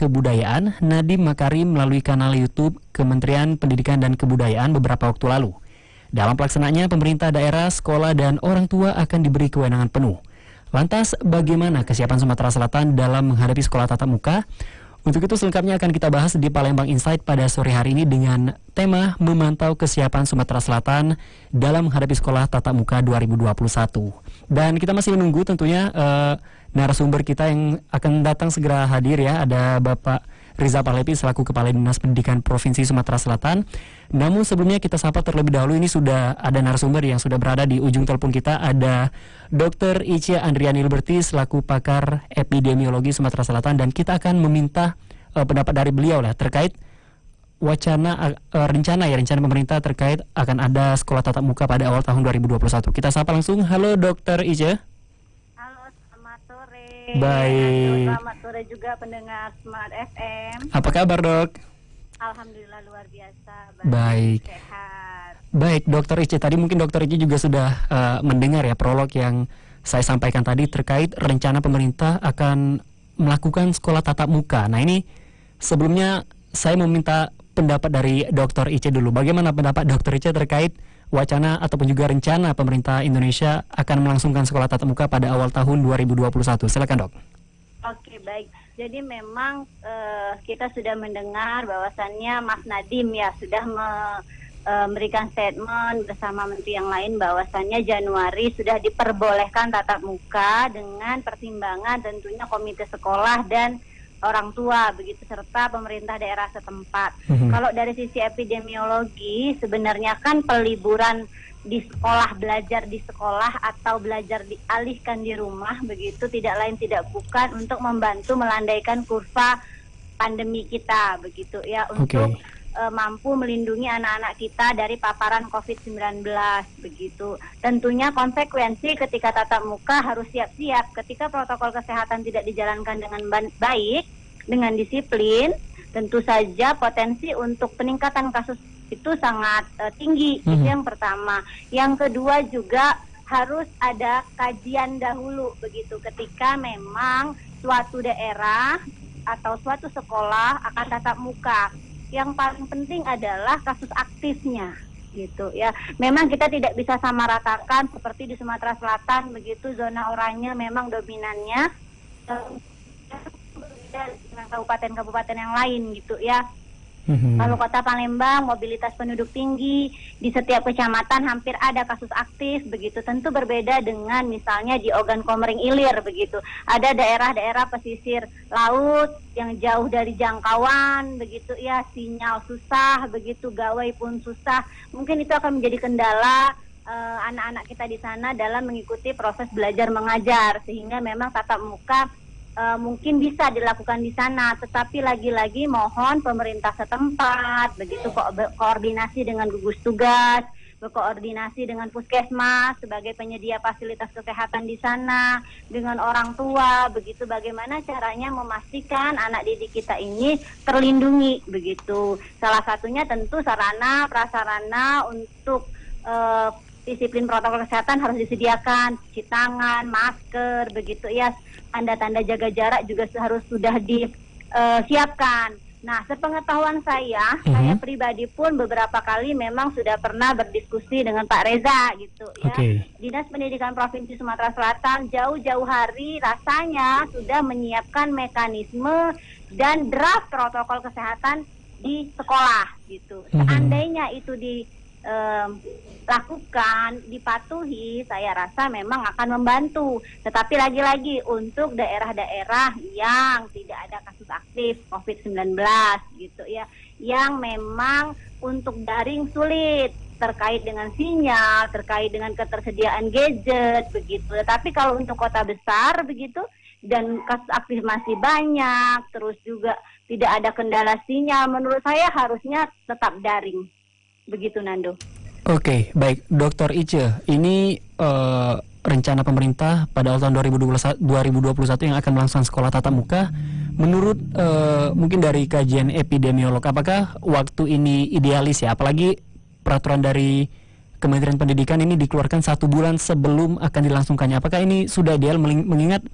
Kebudayaan, Nadiem Makarim melalui kanal YouTube Kementerian Pendidikan dan Kebudayaan beberapa waktu lalu. Dalam pelaksanaannya, pemerintah daerah, sekolah, dan orang tua akan diberi kewenangan penuh. Lantas, bagaimana kesiapan Sumatera Selatan dalam menghadapi sekolah tatap muka? Untuk itu selengkapnya akan kita bahas di Palembang Insight pada sore hari ini dengan tema memantau kesiapan Sumatera Selatan dalam menghadapi sekolah tatap muka 2021. Dan kita masih menunggu tentunya narasumber kita yang akan datang segera hadir ya. Ada Bapak Riza Pahlevi selaku Kepala Dinas Pendidikan Provinsi Sumatera Selatan. Namun sebelumnya kita sapa terlebih dahulu, ini sudah ada narasumber yang sudah berada di ujung telepon kita. Ada Dr. Ica Andriani Liberty selaku pakar epidemiologi Sumatera Selatan, dan kita akan meminta pendapat dari beliau lah terkait rencana pemerintah terkait akan ada sekolah tatap muka pada awal tahun 2021. Kita sapa langsung. Halo Dr. Ica. Baik. Selamat sore juga pendengar Smart FM. Apa kabar, Dok? Alhamdulillah luar biasa. Baik. Sehat. Baik, Dokter Ici. Tadi mungkin Dokter Ici juga sudah mendengar ya prolog yang saya sampaikan tadi terkait rencana pemerintah akan melakukan sekolah tatap muka. Nah, ini sebelumnya saya meminta pendapat dari Dokter Ici dulu. Bagaimana pendapat Dokter Ici terkait wacana ataupun juga rencana pemerintah Indonesia akan melangsungkan sekolah tatap muka pada awal tahun 2021. Silakan, Dok. Oke, baik. Jadi memang kita sudah mendengar bahwasannya Mas Nadiem ya sudah memberikan statement bersama menteri yang lain bahwasannya Januari sudah diperbolehkan tatap muka dengan pertimbangan tentunya komite sekolah dan orang tua begitu serta pemerintah daerah setempat. Kalau dari sisi epidemiologi sebenarnya kan peliburan di sekolah, belajar di sekolah atau belajar dialihkan di rumah begitu tidak lain tidak bukan untuk membantu melandaikan kurva pandemi kita begitu ya, untuk mampu melindungi anak-anak kita dari paparan COVID-19 begitu. Tentunya konsekuensi ketika tatap muka harus siap-siap ketika protokol kesehatan tidak dijalankan dengan baik, dengan disiplin, tentu saja potensi untuk peningkatan kasus itu sangat tinggi. Itu yang pertama. Yang kedua juga harus ada kajian dahulu begitu ketika memang suatu daerah atau suatu sekolah akan tatap muka. Yang paling penting adalah kasus aktifnya gitu ya. Memang kita tidak bisa samaratakan seperti di Sumatera Selatan begitu, zona oranye memang dominannya dengan kabupaten-kabupaten yang lain gitu ya. Kalau kota Palembang mobilitas penduduk tinggi, di setiap kecamatan hampir ada kasus aktif begitu. Tentu berbeda dengan misalnya di Ogan Komering Ilir begitu. Ada daerah-daerah pesisir laut yang jauh dari jangkauan begitu ya, sinyal susah begitu, gawai pun susah. Mungkin itu akan menjadi kendala anak-anak kita di sana dalam mengikuti proses belajar mengajar, sehingga memang tatap muka mungkin bisa dilakukan di sana, tetapi lagi-lagi mohon pemerintah setempat begitu koordinasi dengan gugus tugas, berkoordinasi dengan puskesmas sebagai penyedia fasilitas kesehatan di sana, dengan orang tua begitu, bagaimana caranya memastikan anak didik kita ini terlindungi begitu. Salah satunya tentu sarana prasarana untuk disiplin protokol kesehatan harus disediakan, cuci tangan, masker begitu ya. Tanda-tanda jaga jarak juga harus sudah disiapkan. Nah, sepengetahuan saya pribadi pun beberapa kali memang sudah pernah berdiskusi dengan Pak Reza gitu ya. Dinas Pendidikan Provinsi Sumatera Selatan jauh-jauh hari rasanya sudah menyiapkan mekanisme dan draft protokol kesehatan di sekolah gitu. Seandainya itu lakukan, dipatuhi, saya rasa memang akan membantu. Tetapi lagi-lagi untuk daerah-daerah yang tidak ada kasus aktif COVID-19 gitu ya, yang memang untuk daring sulit terkait dengan sinyal, terkait dengan ketersediaan gadget begitu. Tetapi kalau untuk kota besar begitu dan kasus aktif masih banyak, terus juga tidak ada kendala sinyal, menurut saya harusnya tetap daring. Begitu, Nando. Oke, baik, Dr. Ice. Ini rencana pemerintah pada tahun 2021 yang akan melangsungkan sekolah tatap muka. Menurut mungkin dari kajian epidemiolog, apakah waktu ini idealis ya? Apalagi peraturan dari Kementerian Pendidikan ini dikeluarkan 1 bulan sebelum akan dilangsungkannya. Apakah ini sudah ideal mengingat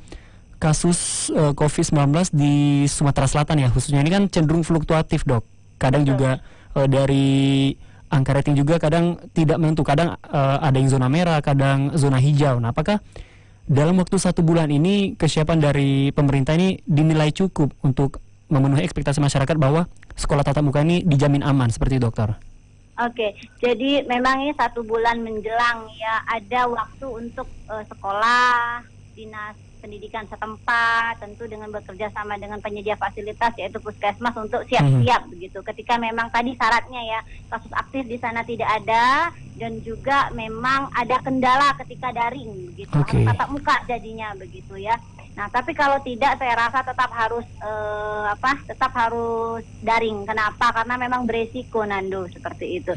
kasus COVID-19 di Sumatera Selatan ya, khususnya ini kan cenderung fluktuatif, Dok. Kadang juga dari angka rating juga kadang tidak menentu, kadang ada yang zona merah, kadang zona hijau. Nah, apakah dalam waktu 1 bulan ini kesiapan dari pemerintah ini dinilai cukup untuk memenuhi ekspektasi masyarakat bahwa sekolah tatap muka ini dijamin aman seperti itu, Dokter? Oke, jadi memang ini 1 bulan menjelang ya, ada waktu untuk sekolah, dinas pendidikan setempat, tentu dengan bekerja sama dengan penyedia fasilitas yaitu puskesmas untuk siap-siap begitu. Ketika memang tadi syaratnya ya, kasus aktif di sana tidak ada dan juga memang ada kendala ketika daring begitu, harus tatap muka jadinya begitu ya. Nah, tapi kalau tidak, saya rasa tetap harus tetap harus daring. Kenapa? Karena memang beresiko, Nando, seperti itu.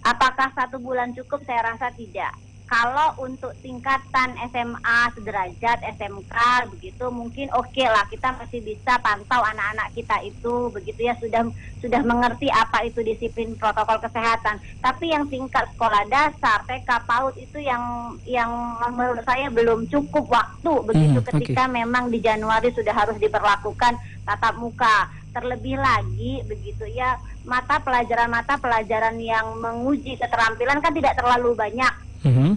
Apakah 1 bulan cukup? Saya rasa tidak. Kalau untuk tingkatan SMA sederajat, SMK begitu mungkin oke lah, kita masih bisa pantau anak-anak kita itu begitu ya, sudah mengerti apa itu disiplin protokol kesehatan. Tapi yang tingkat sekolah dasar, TK, PAUD itu yang menurut saya belum cukup waktu begitu ketika memang di Januari sudah harus diberlakukan tatap muka. Terlebih lagi begitu ya, mata pelajaran yang menguji keterampilan kan tidak terlalu banyak.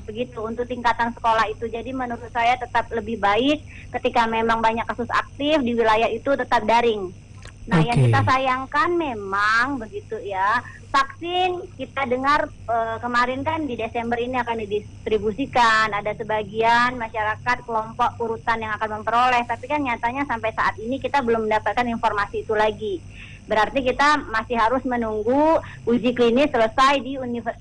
Begitu untuk tingkatan sekolah itu. Jadi menurut saya tetap lebih baik ketika memang banyak kasus aktif di wilayah itu tetap daring. Nah, yang kita sayangkan memang begitu ya, vaksin kita dengar kemarin kan di Desember ini akan didistribusikan, ada sebagian masyarakat kelompok urutan yang akan memperoleh, tapi kan nyatanya sampai saat ini kita belum mendapatkan informasi itu lagi. Berarti kita masih harus menunggu uji klinis selesai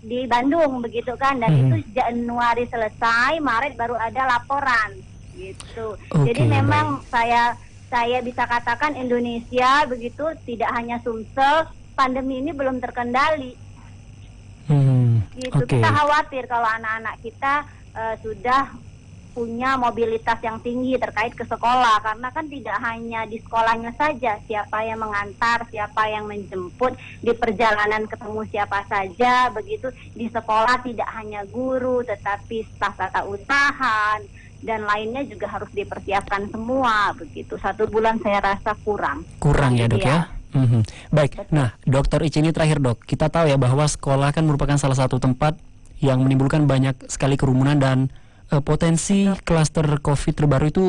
di Bandung begitu kan, dan itu Januari selesai, Maret baru ada laporan gitu. Jadi memang saya bisa katakan Indonesia begitu tidak hanya Sumsel, pandemi ini belum terkendali. Gitu. Kita khawatir kalau anak-anak kita sudah punya mobilitas yang tinggi terkait ke sekolah, karena kan tidak hanya di sekolahnya saja, siapa yang mengantar, siapa yang menjemput, di perjalanan ketemu siapa saja, begitu di sekolah tidak hanya guru tetapi staf tata usaha dan lainnya juga harus dipersiapkan semua begitu. 1 bulan saya rasa kurang ya, Dok ya. Baik. Betul. Nah, Dokter Ici, ini terakhir, Dok, kita tahu ya bahwa sekolah kan merupakan salah satu tempat yang menimbulkan banyak sekali kerumunan dan potensi klaster COVID terbaru itu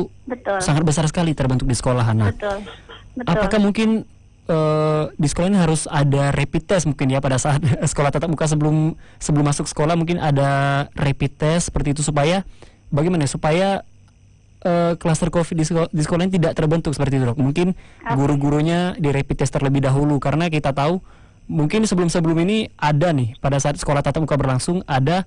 sangat besar sekali terbentuk di sekolahan. Nah, apakah mungkin di sekolah ini harus ada rapid test mungkin ya pada saat sekolah tatap muka, sebelum masuk sekolah mungkin ada rapid test seperti itu, supaya bagaimana supaya klaster COVID di sekolah ini tidak terbentuk seperti itu, Dok? Mungkin guru-gurunya di rapid test terlebih dahulu, karena kita tahu mungkin sebelum ini ada nih pada saat sekolah tatap muka berlangsung ada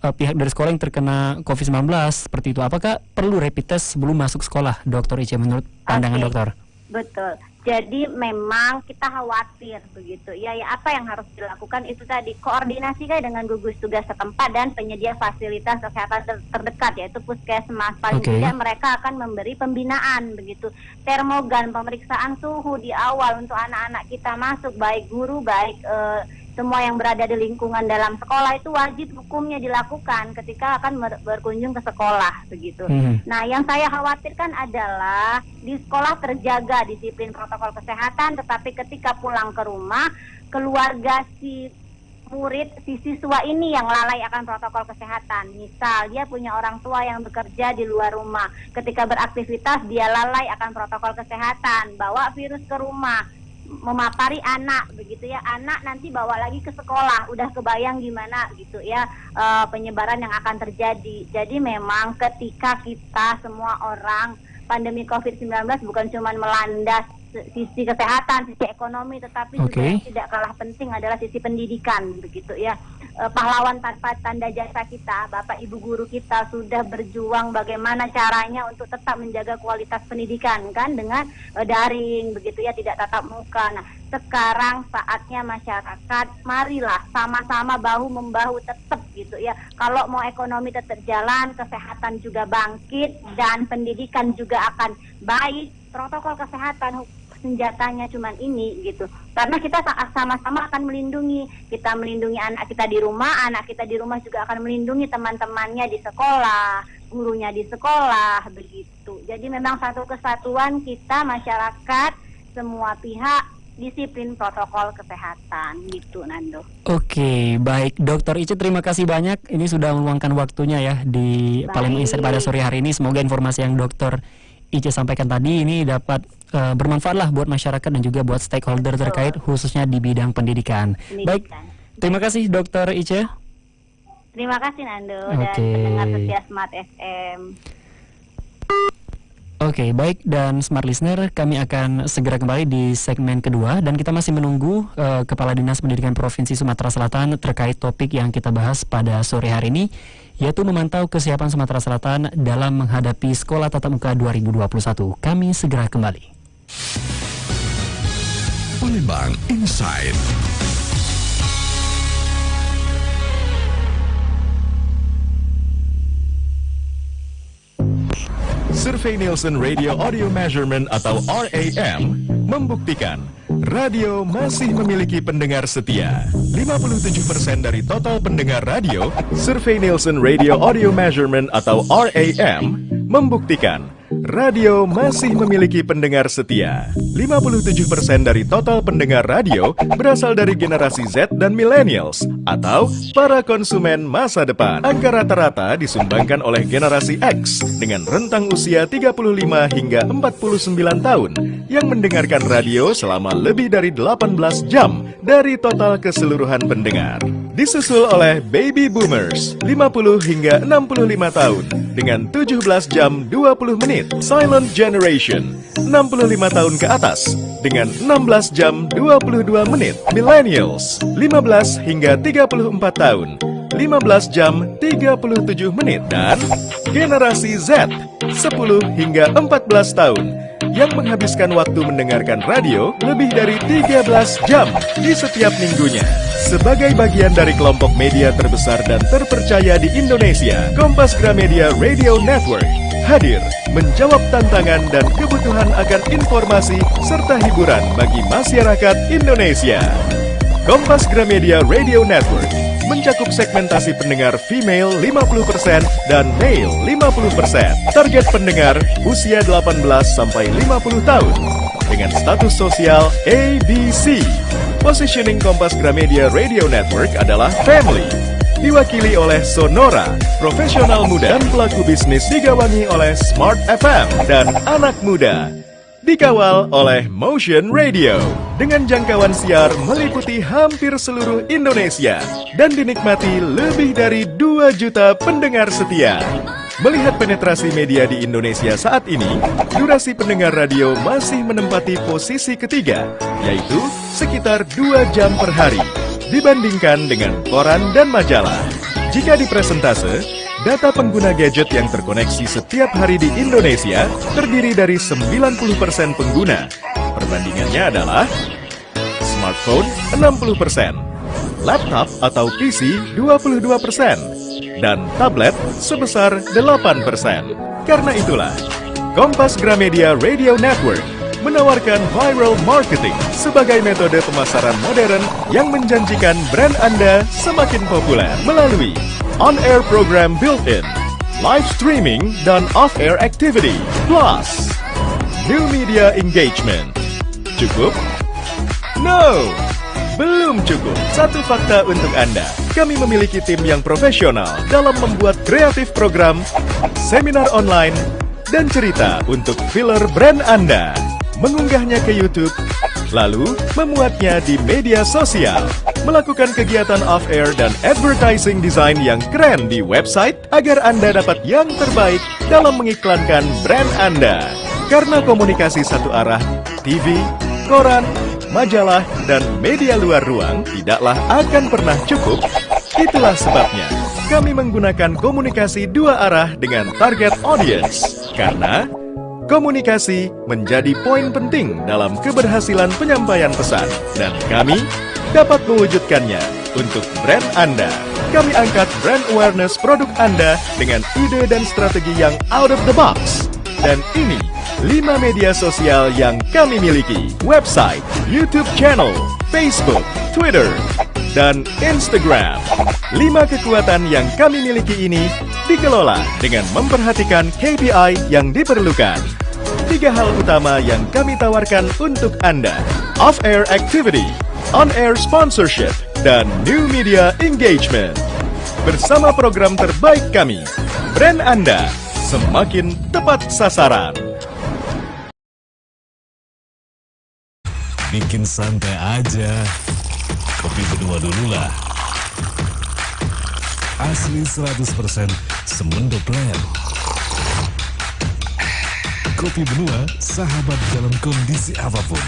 pihak dari sekolah yang terkena COVID-19 seperti itu. Apakah perlu rapid test sebelum masuk sekolah, Dokter Ica, menurut pandangan dokter? Betul. Jadi memang kita khawatir begitu ya, apa yang harus dilakukan itu tadi koordinasi dengan gugus tugas setempat dan penyedia fasilitas kesehatan terdekat yaitu puskesmas. Paling tidak mereka akan memberi pembinaan begitu, termogan, pemeriksaan suhu di awal untuk anak-anak kita masuk, baik guru baik semua yang berada di lingkungan dalam sekolah itu wajib hukumnya dilakukan ketika akan berkunjung ke sekolah begitu. Nah, yang saya khawatirkan adalah di sekolah terjaga disiplin protokol kesehatan, tetapi ketika pulang ke rumah, keluarga si murid, si siswa ini yang lalai akan protokol kesehatan. Misal dia punya orang tua yang bekerja di luar rumah, ketika beraktivitas dia lalai akan protokol kesehatan, bawa virus ke rumah, memapari anak begitu ya, anak nanti bawa lagi ke sekolah, udah kebayang gimana gitu ya penyebaran yang akan terjadi. Jadi memang ketika kita semua orang, pandemi COVID-19 bukan cuma melanda sisi kesehatan, sisi ekonomi, tetapi juga yang tidak kalah penting adalah sisi pendidikan begitu ya. Pahlawan tanpa tanda jasa kita, Bapak Ibu guru kita sudah berjuang bagaimana caranya untuk tetap menjaga kualitas pendidikan kan dengan daring begitu ya, tidak tatap muka. Nah, sekarang saatnya masyarakat marilah sama-sama bahu-membahu tetap gitu ya. Kalau mau ekonomi tetap jalan, kesehatan juga bangkit dan pendidikan juga akan baik. Protokol kesehatan senjatanya cuman ini gitu, karena kita sama-sama akan melindungi, kita melindungi anak kita di rumah, anak kita di rumah juga akan melindungi teman-temannya di sekolah, gurunya di sekolah begitu. gitu. Jadi memang satu kesatuan kita masyarakat semua pihak disiplin protokol kesehatan gitu, Nando. Oke, baik Dokter Ice, terima kasih banyak. Ini sudah meluangkan waktunya ya di Palembang Insight pada sore hari ini. Semoga informasi yang Dokter Ice sampaikan tadi ini dapat bermanfaat lah buat masyarakat dan juga buat stakeholder terkait khususnya di bidang pendidikan. Baik, terima kasih Dokter Ice. Terima kasih Nando dan pendengar setia Smart FM. Oke, baik, dan Smart Listener, kami akan segera kembali di segmen kedua dan kita masih menunggu Kepala Dinas Pendidikan Provinsi Sumatera Selatan terkait topik yang kita bahas pada sore hari ini, yaitu memantau kesiapan Sumatera Selatan dalam menghadapi Sekolah Tatap Muka 2021. Kami segera kembali. Palembang Insight. Survei Nielsen Radio Audio Measurement atau RAM membuktikan radio masih memiliki pendengar setia. 57% dari total pendengar radio. Survei Nielsen Radio Audio Measurement atau RAM membuktikan radio masih memiliki pendengar setia. 57% dari total pendengar radio berasal dari generasi Z dan millennials atau para konsumen masa depan. Angka rata-rata disumbangkan oleh generasi X dengan rentang usia 35 hingga 49 tahun yang mendengarkan radio selama lebih dari 18 jam dari total keseluruhan pendengar. Disusul oleh baby boomers 50 hingga 65 tahun dengan 17 jam 20 menit. Silent generation 65 tahun ke atas dengan 16 jam 22 menit. Millennials 15 hingga 34 tahun 15 jam 37 menit. Dan generasi Z 10 hingga 14 tahun yang menghabiskan waktu mendengarkan radio lebih dari 13 jam di setiap minggunya. Sebagai bagian dari kelompok media terbesar dan terpercaya di Indonesia, Kompas Gramedia Radio Network hadir menjawab tantangan dan kebutuhan akan informasi serta hiburan bagi masyarakat Indonesia. Kompas Gramedia Radio Network mencakup segmentasi pendengar female 50% dan male 50%. Target pendengar usia 18 sampai 50 tahun dengan status sosial ABC. Positioning Kompas Gramedia Radio Network adalah family. Diwakili oleh Sonora, profesional muda dan pelaku bisnis, digawangi oleh Smart FM dan anak muda. Dikawal oleh Motion Radio dengan jangkauan siar meliputi hampir seluruh Indonesia dan dinikmati lebih dari 2 juta pendengar setia. Melihat penetrasi media di Indonesia saat ini, durasi pendengar radio masih menempati posisi ketiga, yaitu sekitar 2 jam per hari, dibandingkan dengan koran dan majalah. Jika dipresentase, data pengguna gadget yang terkoneksi setiap hari di Indonesia terdiri dari 90% pengguna. Perbandingannya adalah smartphone 60%, laptop atau PC 22%, dan tablet sebesar 8%. Karena itulah, Kompas Gramedia Radio Network menawarkan viral marketing sebagai metode pemasaran modern yang menjanjikan brand Anda semakin populer melalui on-air program built-in, live streaming, dan off-air activity, plus new media engagement. Cukup? No! Belum cukup. Satu fakta untuk Anda. Kami memiliki tim yang profesional dalam membuat kreatif program, seminar online, dan cerita untuk filler brand Anda. Mengunggahnya ke YouTube, lalu memuatnya di media sosial, melakukan kegiatan off-air dan advertising design yang keren di website agar Anda dapat yang terbaik dalam mengiklankan brand Anda. Karena komunikasi satu arah, TV, koran, majalah, dan media luar ruang tidaklah akan pernah cukup. Itulah sebabnya kami menggunakan komunikasi 2 arah dengan target audience. Karena komunikasi menjadi poin penting dalam keberhasilan penyampaian pesan, dan kami dapat mewujudkannya untuk brand Anda. Kami angkat brand awareness produk Anda dengan ide dan strategi yang out of the box. Dan ini 5 media sosial yang kami miliki: website, YouTube channel, Facebook, Twitter, dan Instagram. 5 kekuatan yang kami miliki ini dikelola dengan memperhatikan KPI yang diperlukan. 3 hal utama yang kami tawarkan untuk Anda: off-air activity, on-air sponsorship, dan new media engagement. Bersama program terbaik kami, brand Anda semakin tepat sasaran. Bikin santai aja, kopi berdua dulu lah. Asli 100% Semendo Blend. Kopi Benua, sahabat dalam kondisi apapun.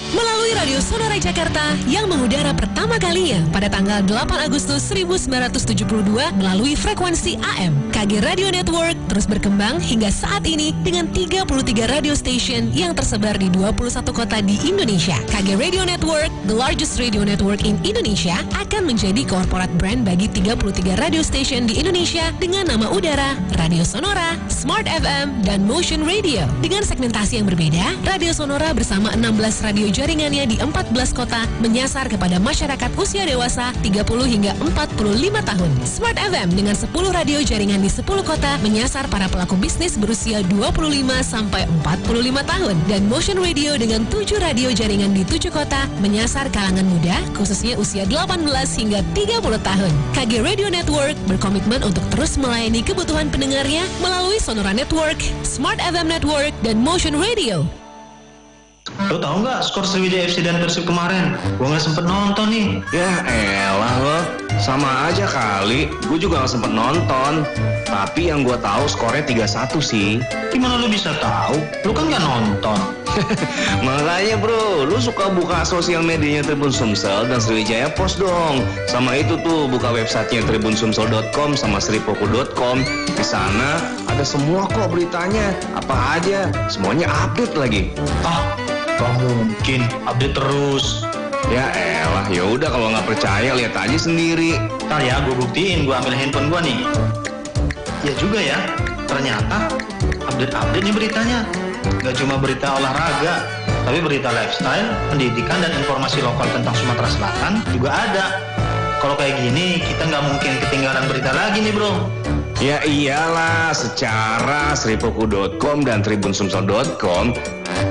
Melalui Radio Sonora Jakarta yang mengudara pertama kalinya pada tanggal 8 Agustus 1972 melalui frekuensi AM, KG Radio Network terus berkembang hingga saat ini dengan 33 radio station yang tersebar di 21 kota di Indonesia. KG Radio Network, the largest radio network in Indonesia, akan menjadi corporate brand bagi 33 radio station di Indonesia dengan nama udara Radio Sonora, Smart FM, dan Motion Radio. Dengan segmentasi yang berbeda, Radio Sonora bersama 16 radio jaringannya di 14 kota menyasar kepada masyarakat usia dewasa 30 hingga 45 tahun. Smart FM dengan 10 radio jaringan di 10 kota menyasar para pelaku bisnis berusia 25 sampai 45 tahun. Dan Motion Radio dengan 7 radio jaringan di 7 kota menyasar kalangan muda khususnya usia 18 hingga 30 tahun. KG Radio Network berkomitmen untuk terus melayani kebutuhan pendengarnya melalui Sonora Network, Smart FM Network, dan Motion Radio. Lo tau nggak skor Sriwijaya FC dan Persib kemarin? Gue nggak sempet nonton nih. Ya elah lo, sama aja kali. Gue juga nggak sempet nonton. Tapi yang gue tahu skornya 3-1 sih. Gimana lo bisa tahu? Lo kan nggak nonton. Makanya bro, lu suka buka sosial medianya Tribun Sumsel dan Sriwijaya Post dong. Sama itu tuh, buka websitenya tribunsumsel.com sama sripoku.com. Di sana ada semua kok beritanya. Apa aja, semuanya update lagi. Gak mungkin, update terus. Ya elah, ya udah kalau nggak percaya lihat aja sendiri. Ntar ya, gue buktiin. Gue ambil handphone gue nih. Ya juga ya, ternyata update nih beritanya. Gak cuma berita olahraga, tapi berita lifestyle, pendidikan, dan informasi lokal tentang Sumatera Selatan juga ada. Kalau kayak gini, kita nggak mungkin ketinggalan berita lagi nih bro. Ya iyalah, secara sripoku.com dan tribunsumsel.com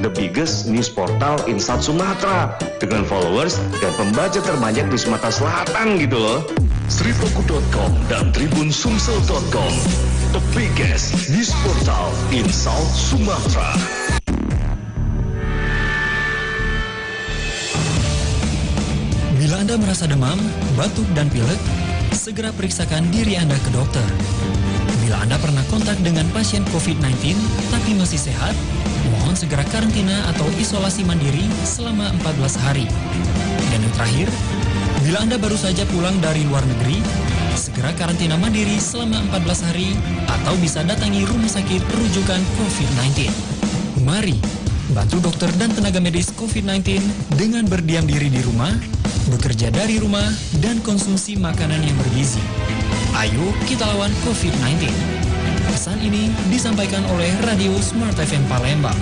the biggest news portal in South Sumatra dengan followers dan pembaca terbanyak di Sumatera Selatan gitu loh. Sripoku.com dan tribunsumsel.com, the biggest news portal in South Sumatra. Bila Anda merasa demam, batuk, dan pilek, segera periksakan diri Anda ke dokter. Bila Anda pernah kontak dengan pasien COVID-19 tapi masih sehat, mohon segera karantina atau isolasi mandiri selama 14 hari. Dan yang terakhir, bila Anda baru saja pulang dari luar negeri, segera karantina mandiri selama 14 hari atau bisa datangi rumah sakit rujukan COVID-19. Mari bantu dokter dan tenaga medis COVID-19 dengan berdiam diri di rumah, bekerja dari rumah, dan konsumsi makanan yang bergizi. Ayo kita lawan COVID-19. Pesan ini disampaikan oleh Radio Smart FM Palembang.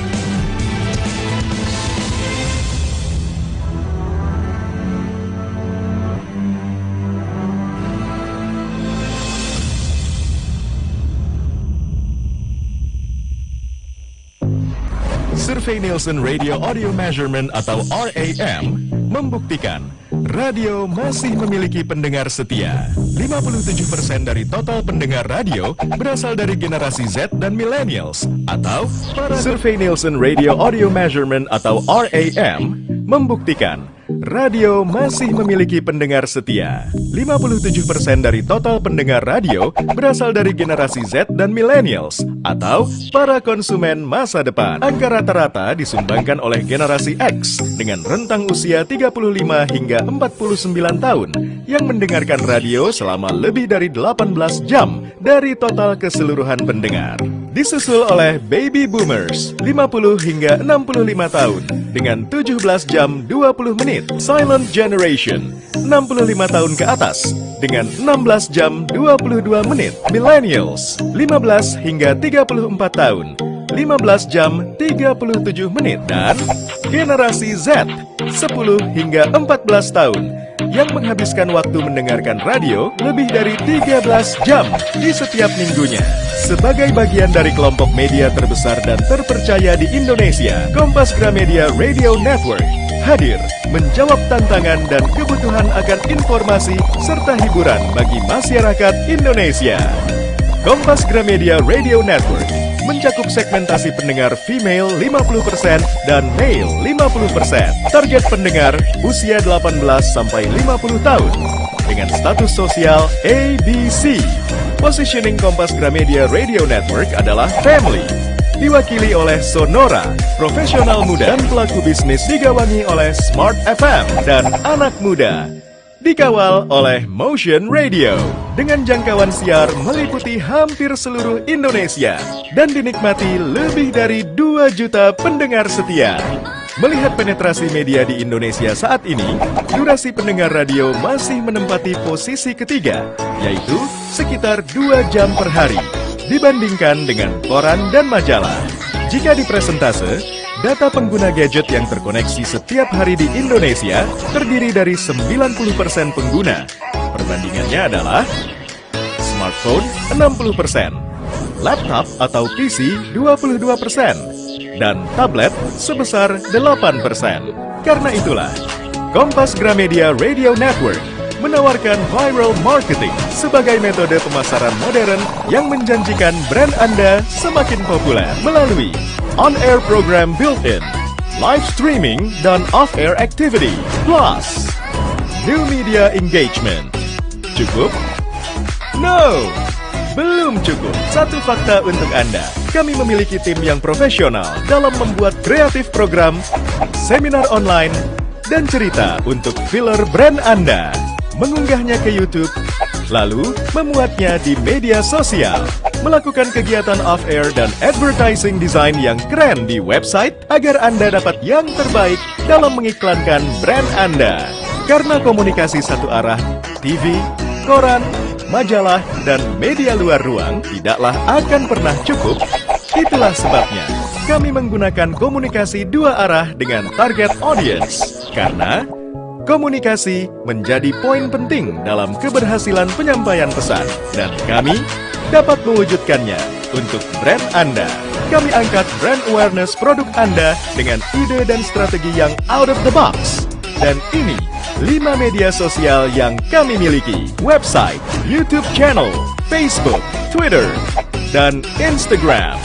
Survei Nielsen Radio Audio Measurement atau RAM membuktikan radio masih memiliki pendengar setia. 57% dari total pendengar radio berasal dari generasi Z dan millennials atau para. Survei Nielsen Radio Audio Measurement atau RAM membuktikan radio masih memiliki pendengar setia. 57% dari total pendengar radio berasal dari generasi Z dan millennials atau para konsumen masa depan. Angka rata-rata disumbangkan oleh generasi X dengan rentang usia 35 hingga 49 tahun yang mendengarkan radio selama lebih dari 18 jam dari total keseluruhan pendengar. Disusul oleh Baby Boomers 50 hingga 65 tahun dengan 17 jam 20 menit. Silent Generation 65 tahun ke atas dengan 16 jam 22 menit. Millennials 15 hingga 34 tahun 15 jam 37 menit dan generasi Z 10 hingga 14 tahun yang menghabiskan waktu mendengarkan radio lebih dari 13 jam di setiap minggunya. Sebagai bagian dari kelompok media terbesar dan terpercaya di Indonesia, Kompas Gramedia Radio Network hadir menjawab tantangan dan kebutuhan akan informasi serta hiburan bagi masyarakat Indonesia. Kompas Gramedia Radio Network mencakup segmentasi pendengar female 50% dan male 50%. Target pendengar usia 18 sampai 50 tahun dengan status sosial ABC. Positioning Kompas Gramedia Radio Network adalah family. Diwakili oleh Sonora, profesional muda dan pelaku bisnis, digawangi oleh Smart FM dan anak muda. Dikawal oleh Motion Radio dengan jangkauan siar meliputi hampir seluruh Indonesia dan dinikmati lebih dari 2 juta pendengar setia. Melihat penetrasi media di Indonesia saat ini, durasi pendengar radio masih menempati posisi ketiga, yaitu sekitar 2 jam per hari, dibandingkan dengan koran dan majalah. Jika dipresentase, data pengguna gadget yang terkoneksi setiap hari di Indonesia terdiri dari 90% pengguna. Perbandingannya adalah smartphone 60%, laptop atau PC 22%, dan tablet sebesar 8%. Karena itulah, Kompas Gramedia Radio Network menawarkan viral marketing sebagai metode pemasaran modern yang menjanjikan brand Anda semakin populer melalui on-air program built-in, live streaming, dan off-air activity, plus new media engagement. Cukup? No! Belum cukup. Satu fakta untuk Anda. Kami memiliki tim yang profesional dalam membuat kreatif program, seminar online, dan cerita untuk filler brand Anda. Mengunggahnya ke YouTube, lalu memuatnya di media sosial, melakukan kegiatan off-air dan advertising design yang keren di website agar Anda dapat yang terbaik dalam mengiklankan brand Anda. Karena komunikasi satu arah, TV, koran, majalah, dan media luar ruang tidaklah akan pernah cukup. Itulah sebabnya kami menggunakan komunikasi 2 arah dengan target audience. Karena komunikasi menjadi poin penting dalam keberhasilan penyampaian pesan, dan kami dapat mewujudkannya untuk brand Anda. Kami angkat brand awareness produk Anda dengan ide dan strategi yang out of the box. Dan ini 5 media sosial yang kami miliki: website, YouTube channel, Facebook, Twitter, dan Instagram.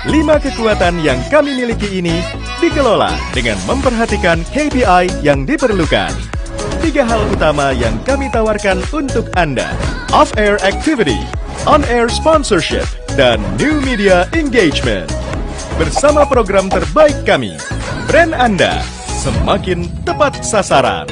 5 kekuatan yang kami miliki ini dikelola dengan memperhatikan KPI yang diperlukan. 3 hal utama yang kami tawarkan untuk Anda: off-air activity, on-air sponsorship, dan new media engagement. Bersama program terbaik kami, brand Anda semakin tepat sasaran.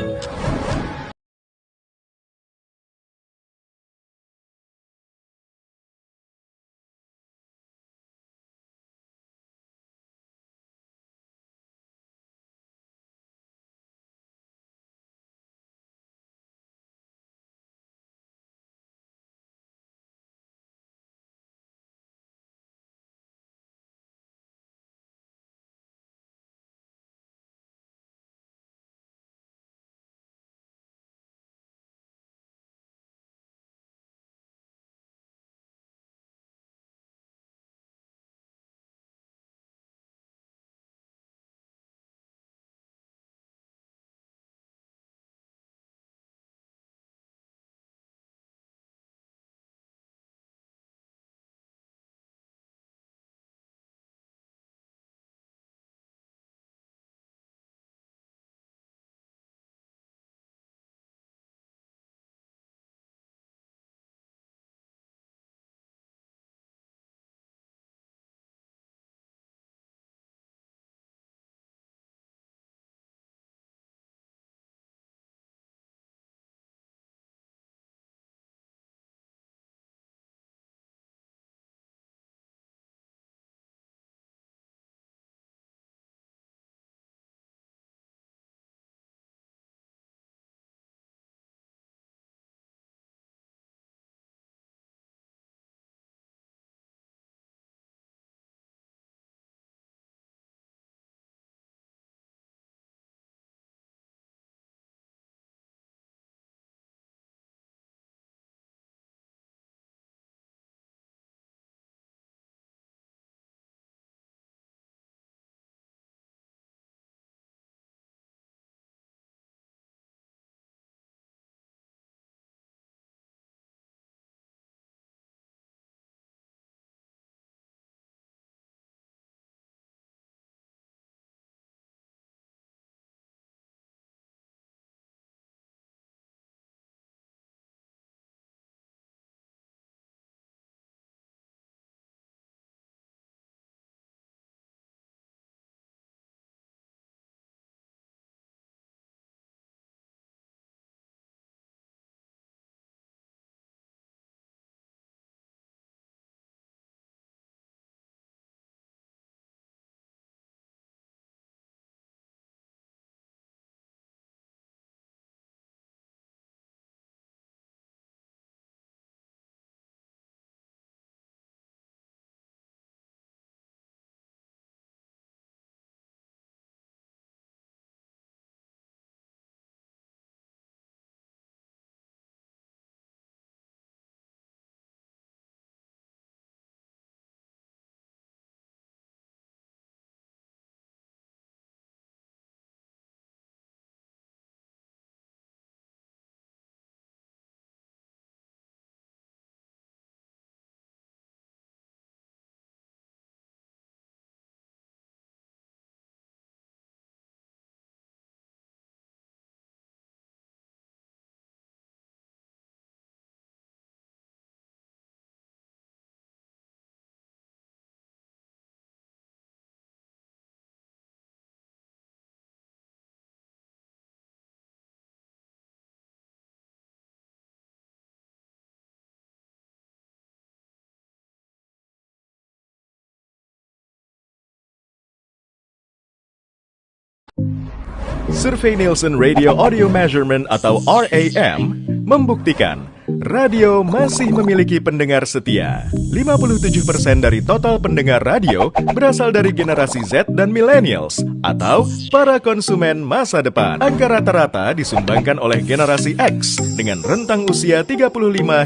Survei Nielsen Radio Audio Measurement atau RAM membuktikan radio masih memiliki pendengar setia. 57% dari total pendengar radio berasal dari generasi Z dan millennials atau para konsumen masa depan. Angka rata-rata disumbangkan oleh generasi X dengan rentang usia 35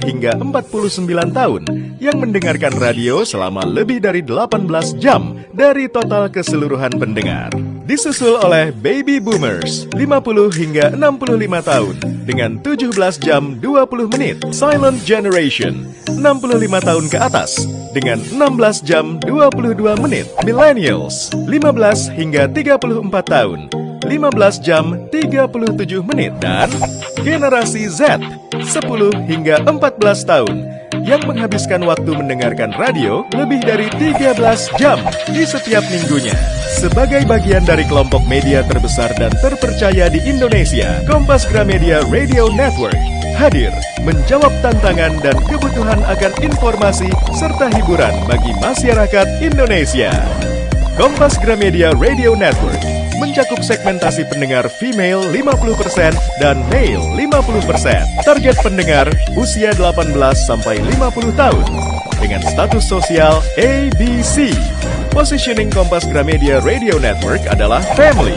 hingga 49 tahun yang mendengarkan radio selama lebih dari 18 jam dari total keseluruhan pendengar. Disusul oleh Baby Boomers 50 hingga 65 tahun dengan 17 jam 20 menit. Silent Generation 65 tahun ke atas dengan 16 jam 22 menit. Millennials 15 hingga 34 tahun 15 jam 37 menit. Dan generasi Z 10 hingga 14 tahun yang menghabiskan waktu mendengarkan radio lebih dari 13 jam di setiap minggunya. Sebagai bagian dari kelompok media terbesar dan terpercaya di Indonesia, Kompas Gramedia Radio Network hadir menjawab tantangan dan kebutuhan akan informasi serta hiburan bagi masyarakat Indonesia. Kompas Gramedia Radio Network mencakup segmentasi pendengar female 50% dan male 50%. Target pendengar usia 18 sampai 50 tahun dengan status sosial ABC. Positioning Kompas Gramedia Radio Network adalah family,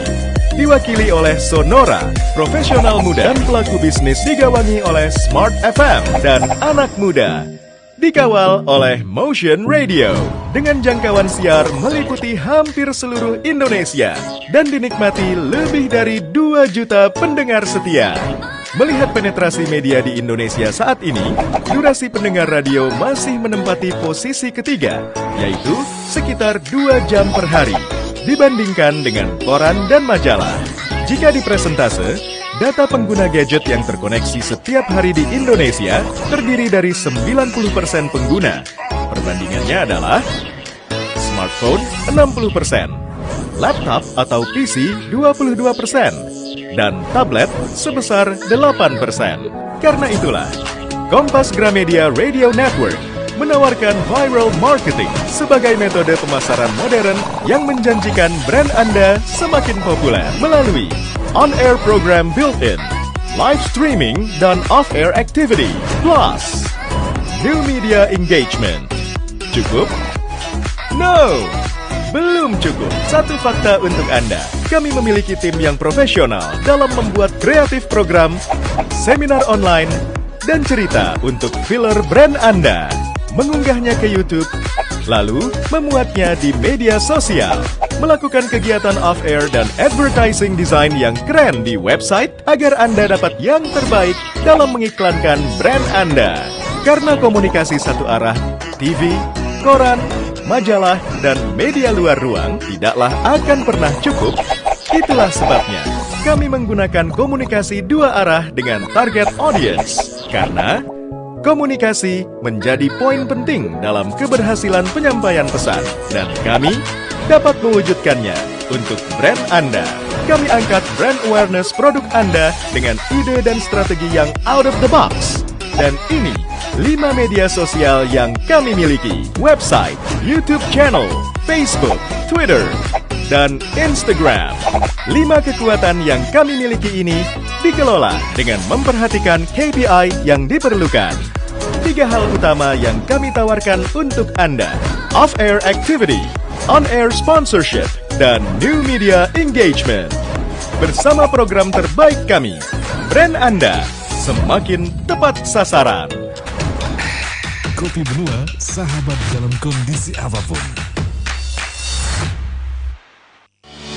diwakili oleh Sonora, profesional muda dan pelaku bisnis, digawangi oleh Smart FM dan anak muda, dikawal oleh Motion Radio dengan jangkauan siar meliputi hampir seluruh Indonesia dan dinikmati lebih dari 2 juta pendengar setia. Melihat penetrasi media di Indonesia saat ini, durasi pendengar radio masih menempati posisi ketiga, yaitu sekitar 2 jam per hari, dibandingkan dengan koran dan majalah. Jika dipresentase, data pengguna gadget yang terkoneksi setiap hari di Indonesia terdiri dari 90% pengguna. Perbandingannya adalah smartphone 60%, laptop atau PC 22%, dan tablet sebesar 8%. Karena itulah, Kompas Gramedia Radio Network menawarkan viral marketing sebagai metode pemasaran modern yang menjanjikan brand Anda semakin populer melalui on-air program built-in, live streaming, dan off-air activity, plus new media engagement. Cukup? No! Belum cukup. Satu fakta untuk Anda. Kami memiliki tim yang profesional dalam membuat kreatif program, seminar online, dan cerita untuk filler brand Anda. Mengunggahnya ke YouTube, lalu memuatnya di media sosial, melakukan kegiatan off-air dan advertising design yang keren di website agar Anda dapat yang terbaik dalam mengiklankan brand Anda. Karena komunikasi satu arah, TV, koran, majalah, dan media luar ruang tidaklah akan pernah cukup. Itulah sebabnya kami menggunakan komunikasi 2 arah dengan target audience. Karena komunikasi menjadi poin penting dalam keberhasilan penyampaian pesan, dan kami dapat mewujudkannya untuk brand Anda. Kami angkat brand awareness produk Anda dengan ide dan strategi yang out of the box. Dan ini 5 media sosial yang kami miliki: website, YouTube channel, Facebook, Twitter, dan Instagram. 5 kekuatan yang kami miliki ini dikelola dengan memperhatikan KPI yang diperlukan. 3 hal utama yang kami tawarkan untuk Anda: off-air activity, on-air sponsorship, dan new media engagement. Bersama program terbaik kami, brand Anda semakin tepat sasaran. Kopi Benua, sahabat dalam kondisi apapun.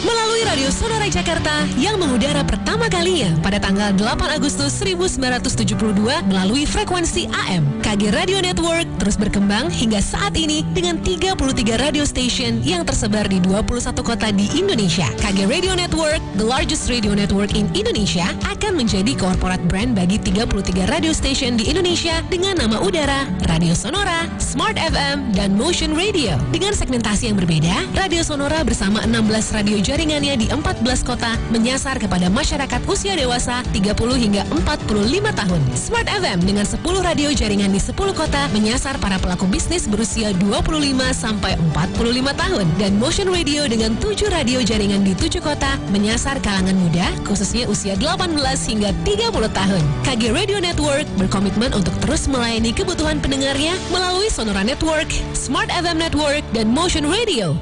Melalui Radio Sonora Jakarta yang mengudara pertama kalinya pada tanggal 8 Agustus 1972 melalui frekuensi AM, KG Radio Network terus berkembang hingga saat ini dengan 33 radio station yang tersebar di 21 kota di Indonesia. KG Radio Network, the largest radio network in Indonesia, akan menjadi corporate brand bagi 33 radio station di Indonesia dengan nama udara Radio Sonora, Smart FM, dan Motion Radio. Dengan segmentasi yang berbeda, Radio Sonora bersama 16 radio jaringannya di 14 kota menyasar kepada masyarakat usia dewasa 30 hingga 45 tahun. Smart FM dengan 10 radio jaringan di melalui 10 kota menyasar para pelaku bisnis berusia 25 sampai 45 tahun. Dan Motion Radio dengan 7 radio jaringan di 7 kota menyasar kalangan muda, khususnya usia 18 hingga 30 tahun. KG Radio Network berkomitmen untuk terus melayani kebutuhan pendengarnya melalui Sonora Network, Smart FM Network, dan Motion Radio.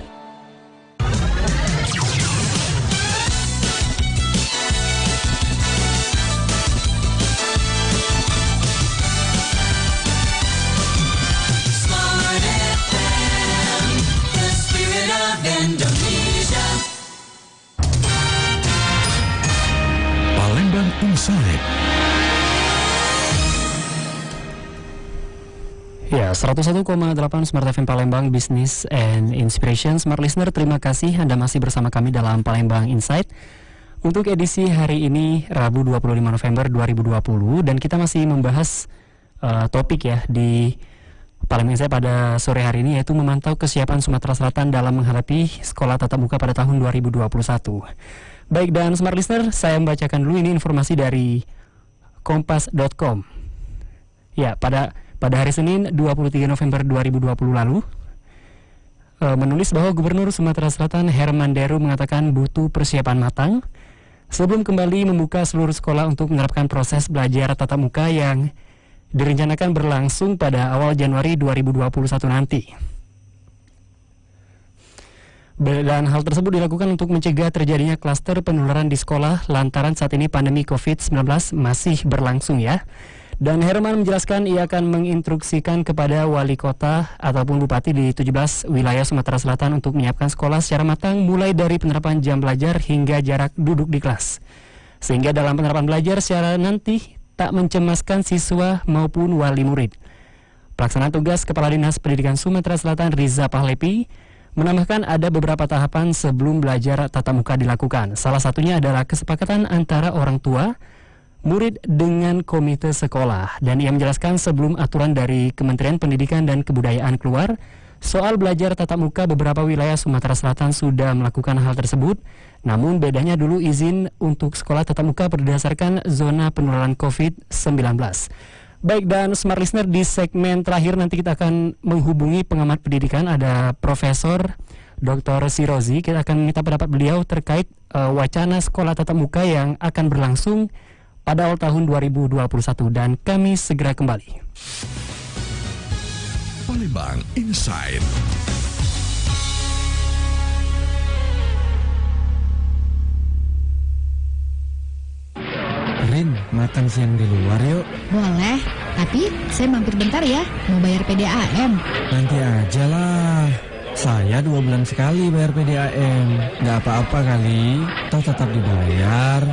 Palembang Insight. Ya, 101,8 Smart FM Palembang, Business and Inspiration. Smart Listener, terima kasih Anda masih bersama kami dalam Palembang Insight. Untuk edisi hari ini, Rabu 25 November 2020, dan kita masih membahas topik ya di Palembang Insight pada sore hari ini, yaitu memantau kesiapan Sumatera Selatan dalam menghadapi sekolah tatap muka pada tahun 2021. Baik, dan Smart Listener, saya membacakan dulu ini informasi dari kompas.com. Ya, pada hari Senin 23 November 2020 lalu, menulis bahwa Gubernur Sumatera Selatan Herman Deru mengatakan butuh persiapan matang sebelum kembali membuka seluruh sekolah untuk menerapkan proses belajar tatap muka yang direncanakan berlangsung pada awal Januari 2021 nanti. Dan hal tersebut dilakukan untuk mencegah terjadinya klaster penularan di sekolah lantaran saat ini pandemi COVID-19 masih berlangsung ya. Dan Herman menjelaskan ia akan menginstruksikan kepada wali kota ataupun bupati di 17 wilayah Sumatera Selatan untuk menyiapkan sekolah secara matang mulai dari penerapan jam belajar hingga jarak duduk di kelas. Sehingga dalam penerapan belajar secara nanti tak mencemaskan siswa maupun wali murid. Pelaksana tugas Kepala Dinas Pendidikan Sumatera Selatan Riza Pahlepi menambahkan ada beberapa tahapan sebelum belajar tatap muka dilakukan. Salah satunya adalah kesepakatan antara orang tua, murid dengan komite sekolah. Dan ia menjelaskan sebelum aturan dari Kementerian Pendidikan dan Kebudayaan keluar soal belajar tatap muka, beberapa wilayah Sumatera Selatan sudah melakukan hal tersebut. Namun bedanya dulu izin untuk sekolah tatap muka berdasarkan zona penularan COVID-19. Baik, dan Smart Listener, di segmen terakhir nanti kita akan menghubungi pengamat pendidikan, ada Profesor Dr. Sirozi. Kita akan minta pendapat beliau terkait wacana sekolah tatap muka yang akan berlangsung pada awal tahun 2021, dan kami segera kembali. Palembang Insight. Rin, makan siang di luar yuk. Boleh, tapi saya mampir bentar ya, mau bayar PDAM. Nanti aja lah. Saya 2 bulan sekali bayar PDAM. Nggak apa-apa kali, toh tetap dibayar.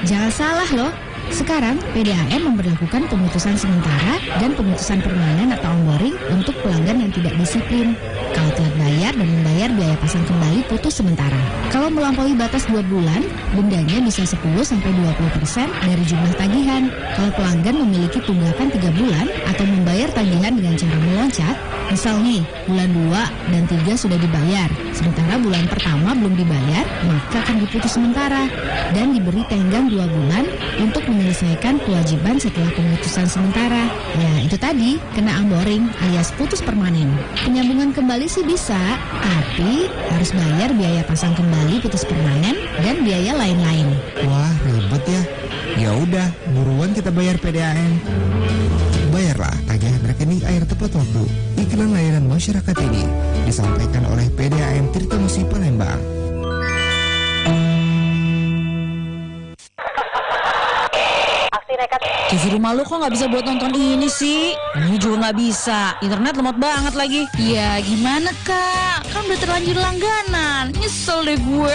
Jangan salah loh. Sekarang PDAM memberlakukan pemutusan sementara dan pemutusan permanen atau onboarding untuk pelanggan yang tidak disiplin. Kalau telat bayar dan membayar biaya pasang kembali putus sementara. Kalau melampaui batas 2 bulan, dendanya bisa 10-20% dari jumlah tagihan. Kalau pelanggan memiliki tunggakan 3 bulan atau membayar tagihan dengan cara meloncat, misal nih, bulan 2 dan 3 sudah dibayar, sementara bulan pertama belum dibayar, maka akan diputus sementara dan diberi tenggang 2 bulan untuk menyelesaikan kewajiban setelah pemutusan sementara. Ya, itu tadi, kena onboarding alias putus permanen. Penyambungan kembali sih bisa, tapi harus bayar biaya pasang kembali putus permanen dan biaya lain-lain. Wah, ribet ya. Ya udah, buruan kita bayar PDAM. Bayarlah tagihan rekening air tepat waktu. Iklan layanan masyarakat ini disampaikan oleh PDAM Tirta Musi Palembang. TV rumah lu kok nggak bisa buat nonton ini sih? Ini juga nggak bisa. Internet lemot banget lagi. Ya gimana kak? Kan udah terlanjur langganan. Nyesel deh gue.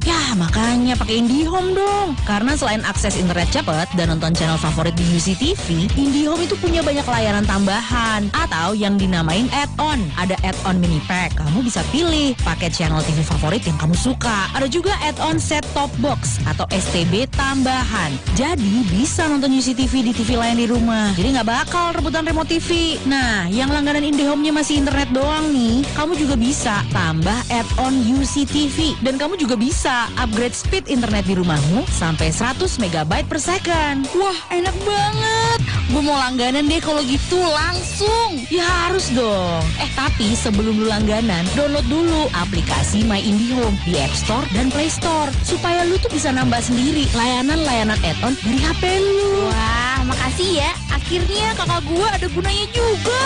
Ya makanya pakai IndiHome dong. Karena selain akses internet cepat dan nonton channel favorit di UCTV, IndiHome itu punya banyak layanan tambahan atau yang dinamain add-on. Ada add-on mini pack. Kamu bisa pilih paket channel TV favorit yang kamu suka. Ada juga add-on set top box atau STB tambahan. Jadi bisa nonton UCTV di TV lain di rumah. Jadi nggak bakal rebutan remote TV. Nah, yang langganan IndiHome-nya masih internet doang nih, kamu juga bisa tambah add-on UCTV. Dan kamu juga bisa upgrade speed speed internet di rumahmu sampai 100 MB per second. Wah, enak banget. Gue mau langganan deh kalau gitu, langsung. Ya harus dong. Tapi sebelum lu langganan, download dulu aplikasi My IndiHome di App Store dan Play Store supaya lu tuh bisa nambah sendiri layanan-layanan add-on dari HP lu. Wah, makasih ya. Akhirnya kakak gue ada gunanya juga.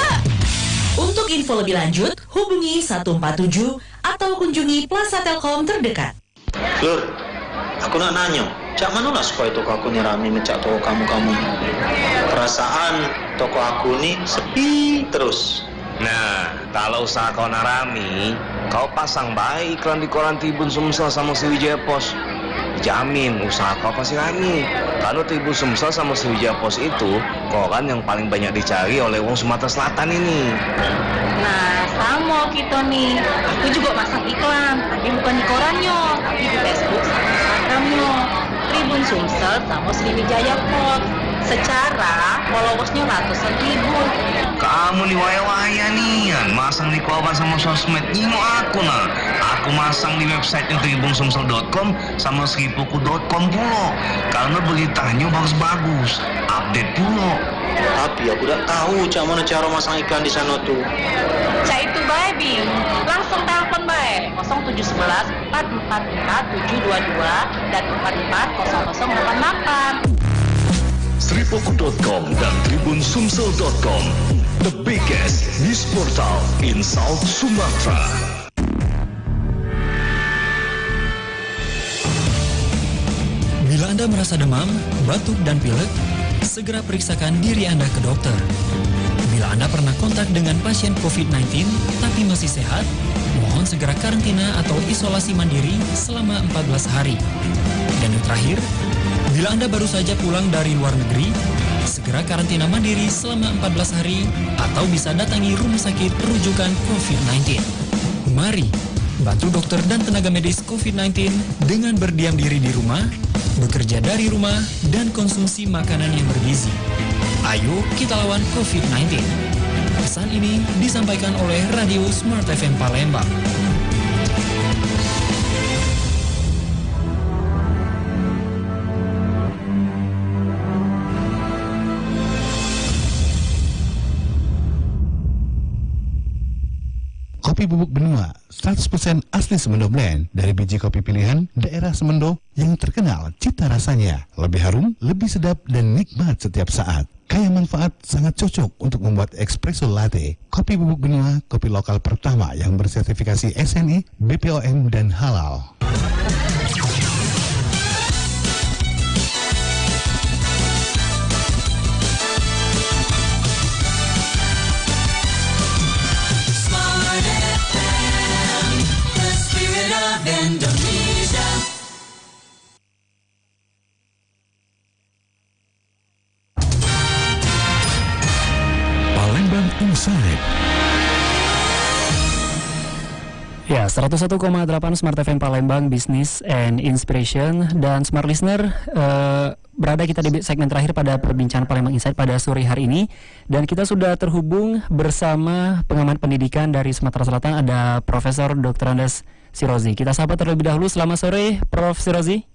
Untuk info lebih lanjut, hubungi 147 atau kunjungi Plaza Telkom terdekat. Lur, aku nak nanya, cak mana lah supaya toko aku ni rame macam toko kamu-kamu? Perasaan toko aku ni sepi terus. Nah, kalau usaha kau nak rame, kau pasang baik iklan di koran Tribun Sumsel sama Sriwijaya Pos. Jamin usaha kau pasti rame. Kalau Tribun Sumsel sama Sriwijaya Pos itu koran yang paling banyak dicari oleh wong Sumatera Selatan ini. Nah, sama kita nih. Aku juga masang iklan, tapi bukan di korannya, tapi di Facebook sama Instagramnya. Tribun Sumsel sama Sriwijaya Pos. Secara followersnya ratusan ribu. Kamu nih waya-waya nih, masang di koran sama sosmed. Ini aku nah. Aku masang di website tribunsumsel.com sama sripoku.com pula. Karena beritanya bagus-bagus, update pula. Tapi aku udah tahu cak mana cara masang iklan di sana tuh. Cak itu bae Bing. Langsung telepon bae 0711 444 722 dan 440088. Sripoku.com dan tribunsumsel.com, the biggest news portal in South Sumatra. Bila Anda merasa demam, batuk, dan pilek, segera periksakan diri Anda ke dokter. Bila Anda pernah kontak dengan pasien COVID-19 tapi masih sehat, mohon segera karantina atau isolasi mandiri selama 14 hari. Dan yang terakhir, bila Anda baru saja pulang dari luar negeri, segera karantina mandiri selama 14 hari atau bisa datangi rumah sakit rujukan COVID-19. Mari bantu dokter dan tenaga medis COVID-19 dengan berdiam diri di rumah, bekerja dari rumah, dan konsumsi makanan yang bergizi. Ayo kita lawan COVID-19. Pesan ini disampaikan oleh Radio Smart FM Palembang. Kopi bubuk benua 100% asli Semendo Blend dari biji kopi pilihan daerah Semendo yang terkenal cita rasanya lebih harum, lebih sedap dan nikmat setiap saat. Kaya manfaat, sangat cocok untuk membuat espresso latte. Kopi bubuk benua, kopi lokal pertama yang bersertifikasi SNI, BPOM dan halal. Palembang Insight. Ya, 101,8 Smart FM Palembang, Business and Inspiration. Dan Smart Listener, berada kita di segmen terakhir pada perbincangan Palembang Insight pada sore hari ini. Dan kita sudah terhubung bersama pengamat pendidikan dari Sumatera Selatan, ada Profesor Dr. Andes Sirozi. Kita sapa terlebih dahulu. Selamat sore, Prof. Sirozi.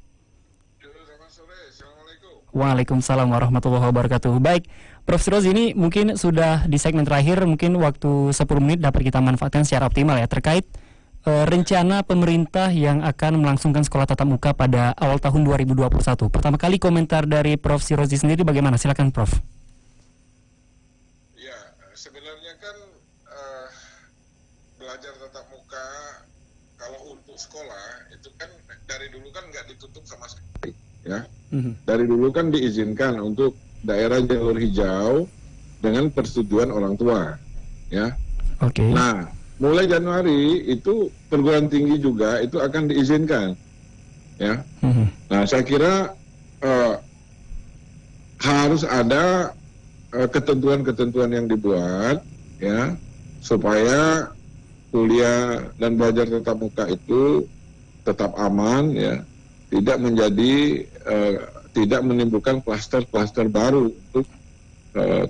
Selamat sore, Assalamualaikum. Waalaikumsalam warahmatullahi wabarakatuh. Baik, Prof. Sirozi, ini mungkin sudah di segmen terakhir, mungkin waktu 10 menit dapat kita manfaatkan secara optimal ya, terkait rencana pemerintah yang akan melangsungkan sekolah tatap muka pada awal tahun 2021. Pertama kali komentar dari Prof. Sirozi sendiri bagaimana? Silakan, Prof. Ya, sebenarnya kan belajar tatap muka kalau untuk sekolah itu kan dari dulu kan nggak ditutup sama sekali, ya. Dari dulu kan diizinkan untuk daerah jalur hijau dengan persetujuan orang tua, ya. Oke. Nah, mulai Januari itu perguruan tinggi juga itu akan diizinkan, ya. Nah, saya kira harus ada ketentuan-ketentuan yang dibuat, ya, supaya kuliah dan belajar tatap muka itu tetap aman, ya, tidak menjadi tidak menimbulkan klaster-klaster baru untuk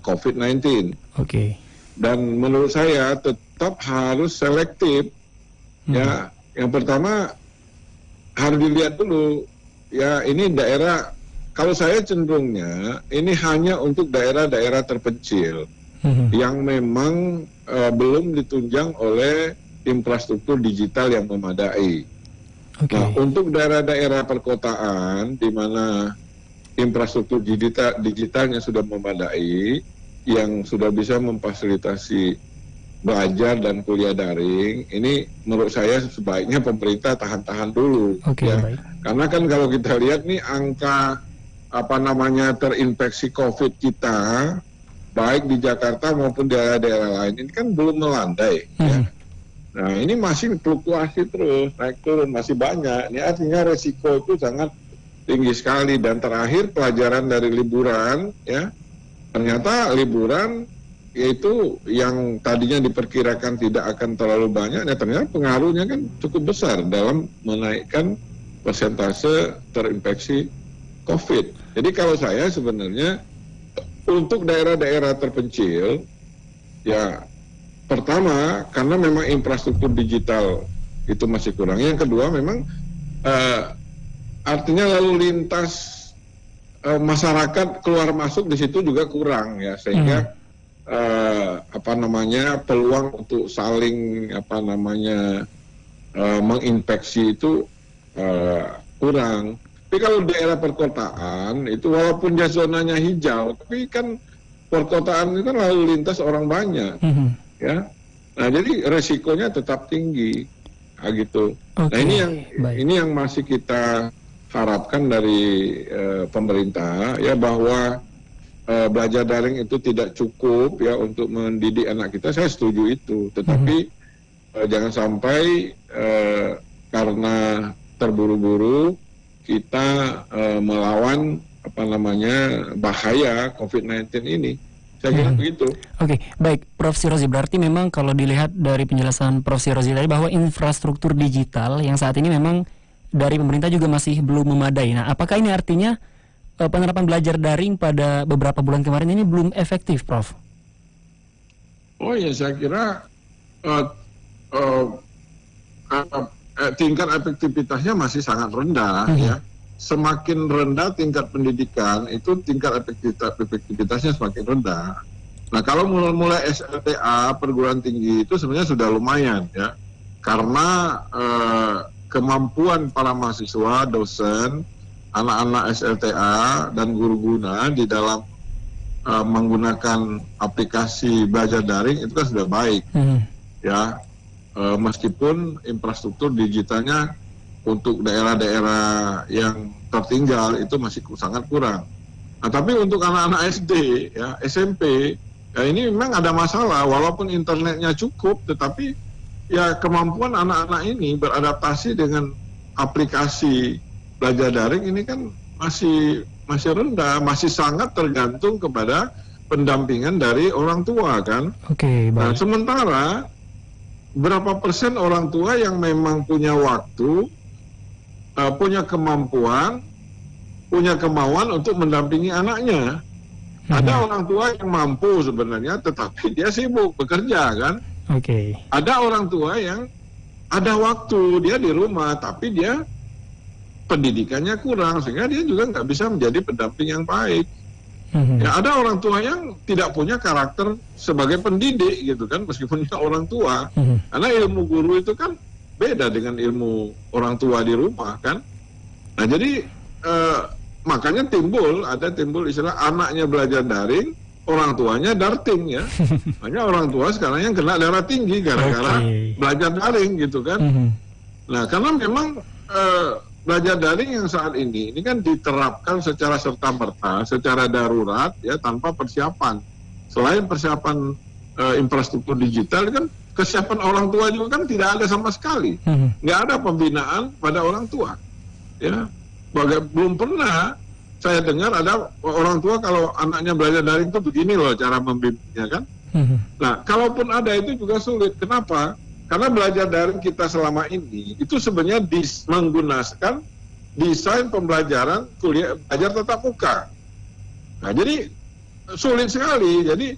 COVID-19. Oke. Dan menurut saya tetap harus selektif, ya. Yang pertama harus dilihat dulu ya ini daerah, kalau saya cenderungnya ini hanya untuk daerah-daerah terpencil yang memang belum ditunjang oleh infrastruktur digital yang memadai. Nah, untuk daerah-daerah perkotaan di mana infrastruktur digitalnya sudah memadai, yang sudah bisa memfasilitasi belajar dan kuliah daring, ini menurut saya sebaiknya pemerintah tahan-tahan dulu. Ya. Karena kan kalau kita lihat nih angka terinfeksi COVID kita, baik di Jakarta maupun di daerah-daerah lain, ini kan belum melandai. Ya. Nah, ini masih fluktuasi terus, naik turun masih banyak. Ini artinya resiko itu sangat tinggi sekali. Dan terakhir pelajaran dari liburan, ya, ternyata liburan yaitu yang tadinya diperkirakan tidak akan terlalu banyak, ya ternyata pengaruhnya kan cukup besar dalam menaikkan persentase terinfeksi COVID. Jadi kalau saya sebenarnya untuk daerah-daerah terpencil, ya pertama karena memang infrastruktur digital itu masih kurang. Yang kedua memang artinya lalu lintas masyarakat keluar masuk di situ juga kurang, ya, sehingga peluang untuk saling menginfeksi itu kurang. Tapi kalau daerah perkotaan itu walaupun dia zonanya hijau, tapi kan perkotaan itu kan lalu lintas orang banyak, ya. Nah, jadi resikonya tetap tinggi, gitu. Nah, ini yang masih kita harapkan dari pemerintah, ya, bahwa belajar daring itu tidak cukup, ya, untuk mendidik anak kita. Saya setuju itu, tetapi jangan sampai karena terburu-buru kita melawan bahaya COVID-19 ini. Saya kira begitu. Oke, baik, Prof. Sirozi, berarti memang kalau dilihat dari penjelasan Prof. Sirozi tadi bahwa infrastruktur digital yang saat ini memang dari pemerintah juga masih belum memadai. Nah, apakah ini artinya penerapan belajar daring pada beberapa bulan kemarin ini belum efektif, Prof? Oh ya, saya kira tingkat efektivitasnya masih sangat rendah, ya. Semakin rendah tingkat pendidikan, itu tingkat efektivitasnya semakin rendah. Nah, kalau mulai SLTA perguruan tinggi itu sebenarnya sudah lumayan, ya, karena kemampuan para mahasiswa, dosen, anak-anak SLTA dan guru guna di dalam menggunakan aplikasi belajar daring itu kan sudah baik, ya. Meskipun infrastruktur digitalnya untuk daerah-daerah yang tertinggal itu masih sangat kurang. Nah, tapi untuk anak-anak SD, ya, SMP, ya, ini memang ada masalah. Walaupun internetnya cukup, tetapi ya kemampuan anak-anak ini beradaptasi dengan aplikasi belajar daring ini kan masih rendah, masih sangat tergantung kepada pendampingan dari orang tua, kan. Nah, sementara berapa persen orang tua yang memang punya waktu, punya kemampuan, punya kemauan untuk mendampingi anaknya. Ada orang tua yang mampu sebenarnya, tetapi dia sibuk bekerja, kan. Ada orang tua yang ada waktu, dia di rumah, tapi dia pendidikannya kurang, sehingga dia juga nggak bisa menjadi pendamping yang baik. Ya, ada orang tua yang tidak punya karakter sebagai pendidik, gitu kan, meskipun dia orang tua. Karena ilmu guru itu kan beda dengan ilmu orang tua di rumah, kan. Nah, jadi makanya timbul istilah anaknya belajar daring, orang tuanya darting, ya. Makanya orang tua sekarang yang kena darah tinggi gara-gara belajar daring, gitu kan. Nah, karena memang belajar daring yang saat ini kan diterapkan secara serta-merta, secara darurat, ya, tanpa persiapan. Selain persiapan infrastruktur digital, kan kesiapan orang tua juga kan tidak ada sama sekali. Nggak ada pembinaan pada orang tua, ya. Belum pernah saya dengar ada orang tua kalau anaknya belajar daring itu begini loh cara membimbingnya, kan. Nah, kalaupun ada itu juga sulit. Kenapa? Karena belajar daring kita selama ini itu sebenarnya menggunakan desain pembelajaran kuliah belajar tatap muka. Nah, jadi sulit sekali. Jadi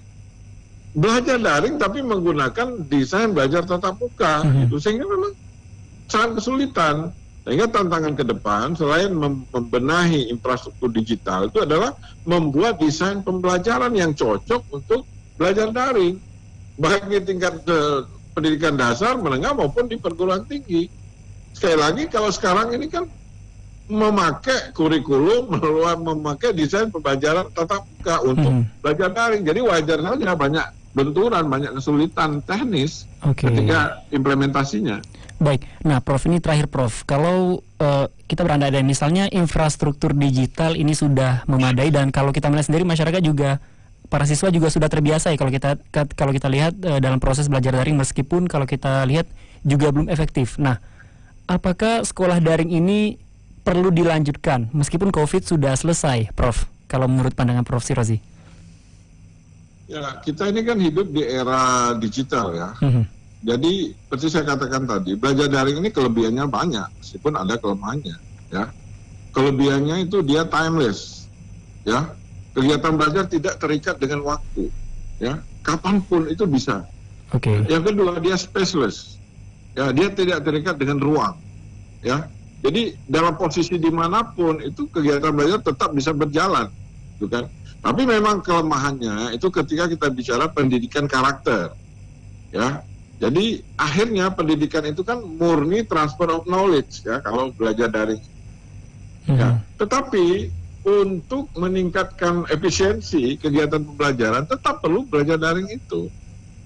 belajar daring tapi menggunakan desain belajar tatap muka, gitu. Sehingga memang sangat kesulitan. Sehingga tantangan ke depan selain membenahi infrastruktur digital itu adalah membuat desain pembelajaran yang cocok untuk belajar daring, baik di tingkat pendidikan dasar, menengah maupun di perguruan tinggi. Sekali lagi kalau sekarang ini kan memakai kurikulum, memakai desain pembelajaran tatap muka untuk belajar daring. Jadi wajar saja banyak benturan, banyak kesulitan teknis ketika implementasinya. Baik, nah Prof, ini terakhir Prof, kalau kita berandai-andai misalnya infrastruktur digital ini sudah memadai dan kalau kita melihat sendiri masyarakat juga, para siswa juga sudah terbiasa ya kalau kita lihat dalam proses belajar daring, meskipun kalau kita lihat juga belum efektif. Nah, apakah sekolah daring ini perlu dilanjutkan meskipun COVID sudah selesai, Prof? Kalau menurut pandangan Prof Sirozi? Ya, kita ini kan hidup di era digital ya. Jadi seperti saya katakan tadi, belajar daring ini kelebihannya banyak, meskipun ada kelemahannya. Ya, kelebihannya itu dia timeless. Ya, kegiatan belajar tidak terikat dengan waktu. Ya, kapanpun itu bisa. Yang kedua, dia spaceless. Ya, dia tidak terikat dengan ruang. Ya, jadi dalam posisi dimanapun itu kegiatan belajar tetap bisa berjalan, gitu kan? Tapi memang kelemahannya itu ketika kita bicara pendidikan karakter. Ya. Jadi akhirnya pendidikan itu kan murni transfer of knowledge ya kalau belajar daring. Ya, tetapi untuk meningkatkan efisiensi kegiatan pembelajaran tetap perlu belajar daring itu.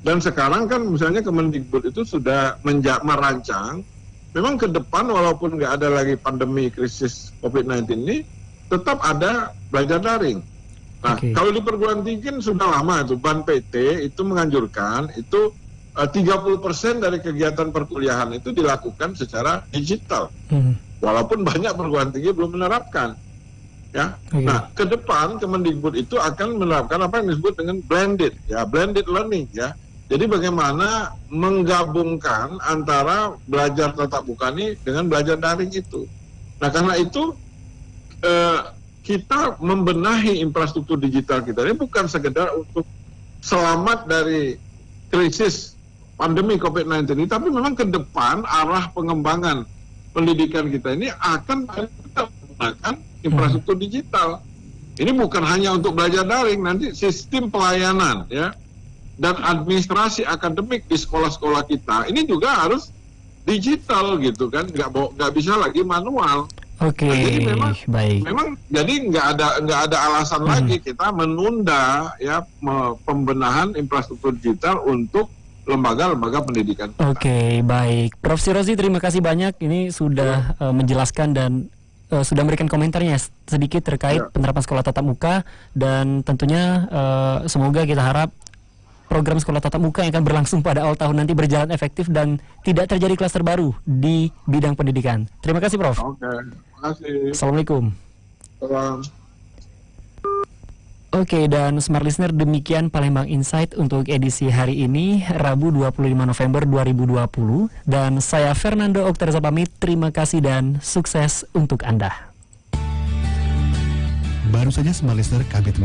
Dan sekarang kan misalnya Kemendikbud itu sudah merancang, memang ke depan walaupun nggak ada lagi pandemi krisis COVID-19 ini, tetap ada belajar daring. Nah, kalau di perguruan tinggi kan sudah lama itu, Ban PT itu menganjurkan itu 30% dari kegiatan perkuliahan itu dilakukan secara digital, walaupun banyak perguruan tinggi belum menerapkan. Ya, nah ke depan Kemendikbud itu akan menerapkan apa yang disebut dengan blended learning ya. Jadi bagaimana menggabungkan antara belajar tatap muka ini dengan belajar daring itu. Nah karena itu kita membenahi infrastruktur digital kita ini bukan sekedar untuk selamat dari krisis pandemi COVID-19 ini, tapi memang ke depan arah pengembangan pendidikan kita ini akan kita menggunakan infrastruktur digital. Ini bukan hanya untuk belajar daring, nanti sistem pelayanan ya dan administrasi akademik di sekolah-sekolah kita ini juga harus digital gitu kan, nggak bisa lagi manual. Nah, jadi memang jadi nggak ada alasan lagi kita menunda ya pembenahan infrastruktur digital untuk lembaga-lembaga pendidikan. Baik. Prof Sirozi, terima kasih banyak. Ini sudah menjelaskan dan sudah memberikan komentarnya sedikit terkait penerapan sekolah tatap muka dan tentunya semoga kita harap program sekolah tatap muka yang akan berlangsung pada awal tahun nanti berjalan efektif dan tidak terjadi klaster baru di bidang pendidikan. Terima kasih, Prof. Terima kasih. Assalamualaikum. Salam. Dan Smart Listener, demikian Palembang Insight untuk edisi hari ini, Rabu 25 November 2020. Dan saya Fernando Oktarza pamit, terima kasih dan sukses untuk Anda. Baru saja Smart Listener kami